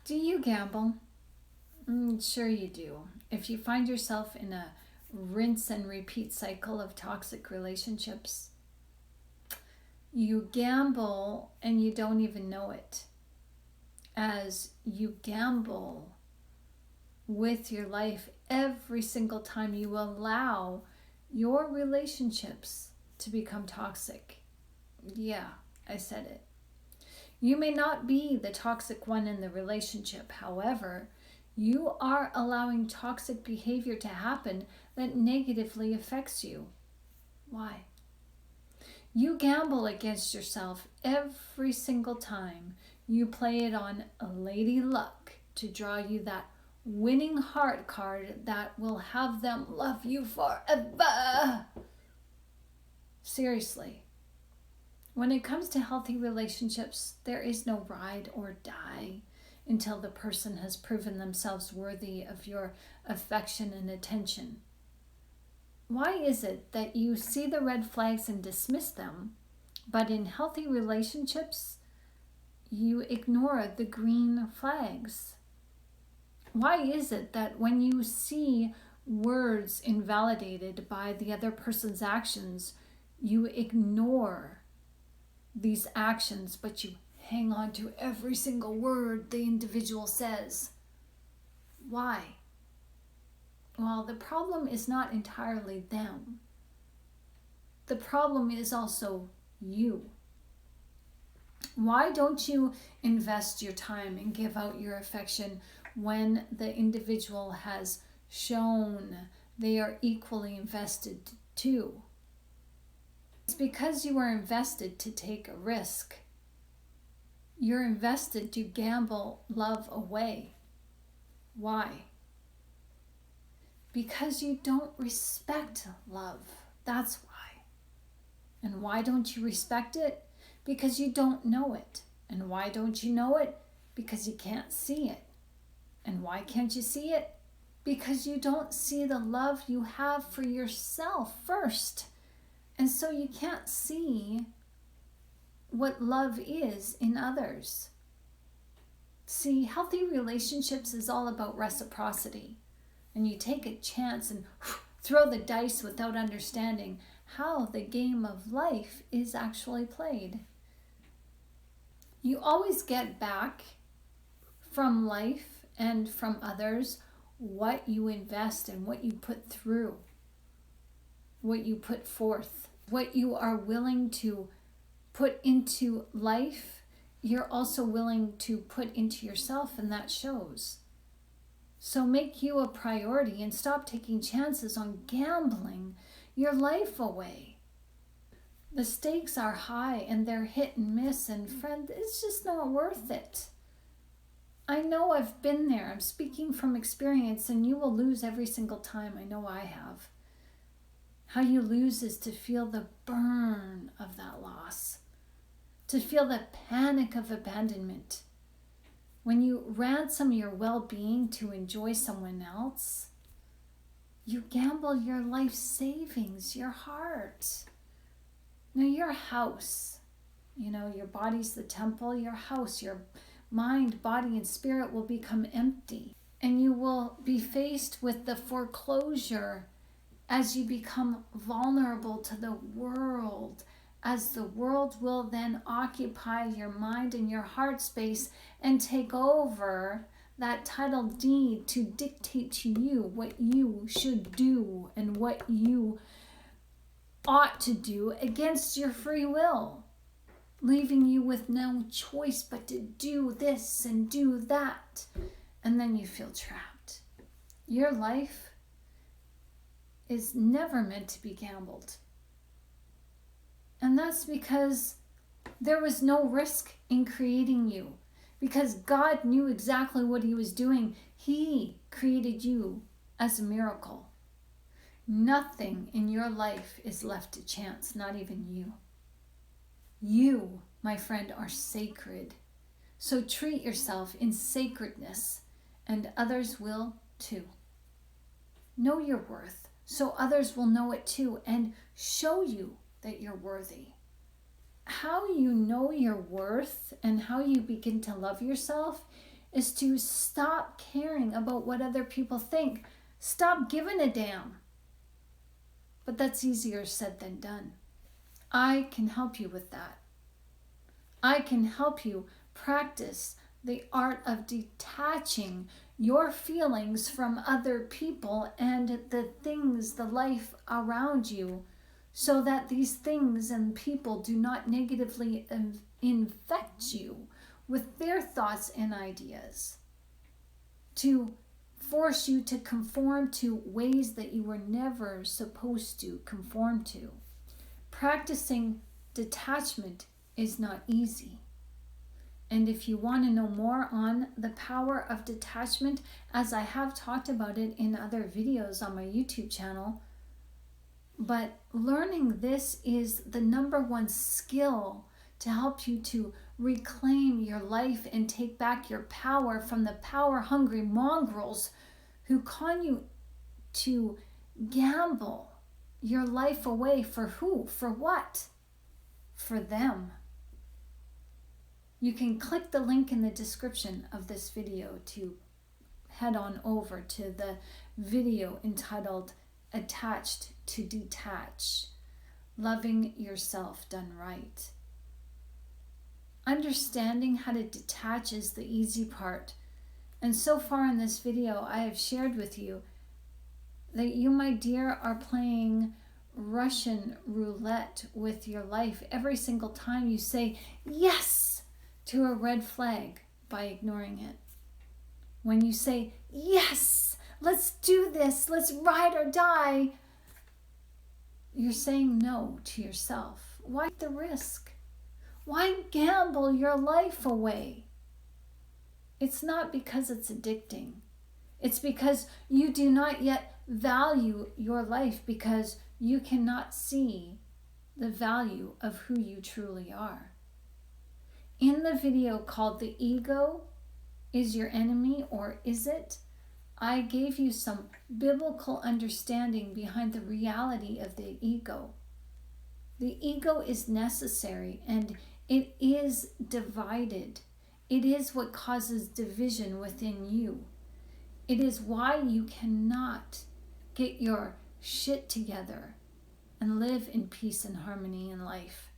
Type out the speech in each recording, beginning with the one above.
Do you gamble? Sure you do. If you find yourself in a rinse and repeat cycle of toxic relationships, you gamble and you don't even know it. As you gamble with your life every single time you allow your relationships to become toxic. Yeah, I said it. You may not be the toxic one in the relationship. However, you are allowing toxic behavior to happen that negatively affects you. Why? You gamble against yourself every single time you play it on a lady luck to draw you that winning heart card that will have them love you forever. Seriously. When it comes to healthy relationships, there is no ride or die until the person has proven themselves worthy of your affection and attention. Why is it that you see the red flags and dismiss them, but in healthy relationships, you ignore the green flags? Why is it that when you see words invalidated by the other person's actions, you ignore these actions, but you hang on to every single word the individual says? Why? Well, the problem is not entirely them. The problem is also you. Why don't you invest your time and give out your affection when the individual has shown they are equally invested too? It's because you are invested to take a risk. You're invested to gamble love away. Why? Because you don't respect love. That's why. And why don't you respect it? Because you don't know it. And why don't you know it? Because you can't see it. And why can't you see it? Because you don't see the love you have for yourself first. And so you can't see what love is in others. See, healthy relationships is all about reciprocity. And you take a chance and throw the dice without understanding how the game of life is actually played. You always get back from life and from others what you invest and what you put through, what you put forth, what you are willing to put into life, you're also willing to put into yourself, and that shows. So make you a priority and stop taking chances on gambling your life away. The stakes are high and they're hit and miss, and friend, it's just not worth it. I know I've been there. I'm speaking from experience, and you will lose every single time. I know I have. How you lose is to feel the burn of that loss, to feel the panic of abandonment. When you ransom your well-being to enjoy someone else, you gamble your life savings, your heart. Now, your house, your body's the temple, your house, your mind, body, and spirit will become empty. And you will be faced with the foreclosure as you become vulnerable to the world, as the world will then occupy your mind and your heart space and take over that title deed to dictate to you what you should do and what you ought to do against your free will, leaving you with no choice but to do this and do that. And then you feel trapped. Your life is never meant to be gambled. And that's because there was no risk in creating you. Because God knew exactly what he was doing. He created you as a miracle. Nothing in your life is left to chance, not even you. You, my friend, are sacred. So treat yourself in sacredness, and others will too. Know your worth, so others will know it too, and show you that you're worthy. How you know your worth and how you begin to love yourself is to stop caring about what other people think. Stop giving a damn. But that's easier said than done. I can help you with that. I can help you practice the art of detaching your feelings from other people and the things, the life around you, so that these things and people do not negatively infect you with their thoughts and ideas, to force you to conform to ways that you were never supposed to conform to. Practicing detachment is not easy. And if you want to know more on the power of detachment, as I have talked about it in other videos on my YouTube channel, but learning this is the number one skill to help you to reclaim your life and take back your power from the power-hungry mongrels who con you to gamble your life away. For who? For what? For them. You can click the link in the description of this video to head on over to the video entitled Attached to Detach, Loving Yourself Done Right. Understanding how to detach is the easy part. And so far in this video, I have shared with you that you, my dear, are playing Russian roulette with your life every single time you say yes to a red flag by ignoring it. When you say, yes, let's do this, let's ride or die, you're saying no to yourself. Why the risk? Why gamble your life away? It's not because it's addicting. It's because you do not yet value your life, because you cannot see the value of who you truly are. In the video called The Ego is Your Enemy, or Is It? I gave you some biblical understanding behind the reality of the ego. The ego is necessary and it is divided. It is what causes division within you. It is why you cannot get your shit together and live in peace and harmony in life.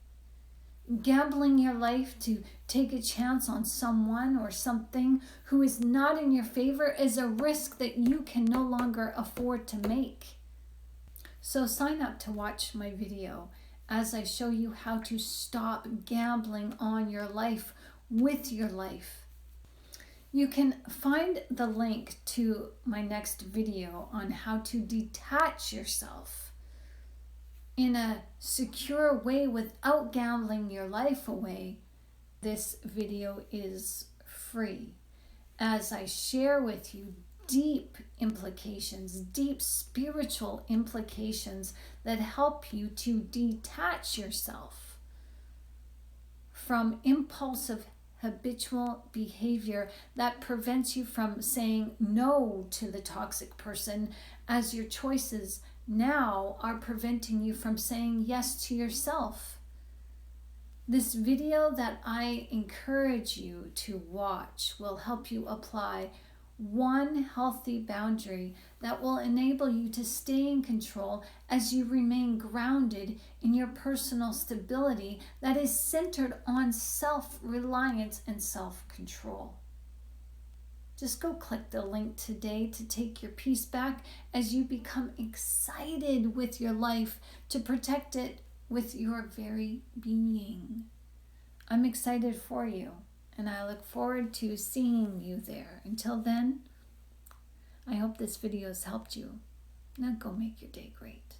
Gambling your life to take a chance on someone or something who is not in your favor is a risk that you can no longer afford to make. So sign up to watch my video as I show you how to stop gambling on your life with your life. You can find the link to my next video on how to detach yourself in a secure way without gambling your life away. This video is free as I share with you deep implications, deep spiritual implications that help you to detach yourself from impulsive habitual behavior that prevents you from saying no to the toxic person, as your choices now are preventing you from saying yes to yourself. This video that I encourage you to watch will help you apply one healthy boundary that will enable you to stay in control as you remain grounded in your personal stability that is centered on self-reliance and self-control. Just go click the link today to take your peace back as you become excited with your life to protect it with your very being. I'm excited for you, and I look forward to seeing you there. Until then, I hope this video has helped you. Now go make your day great.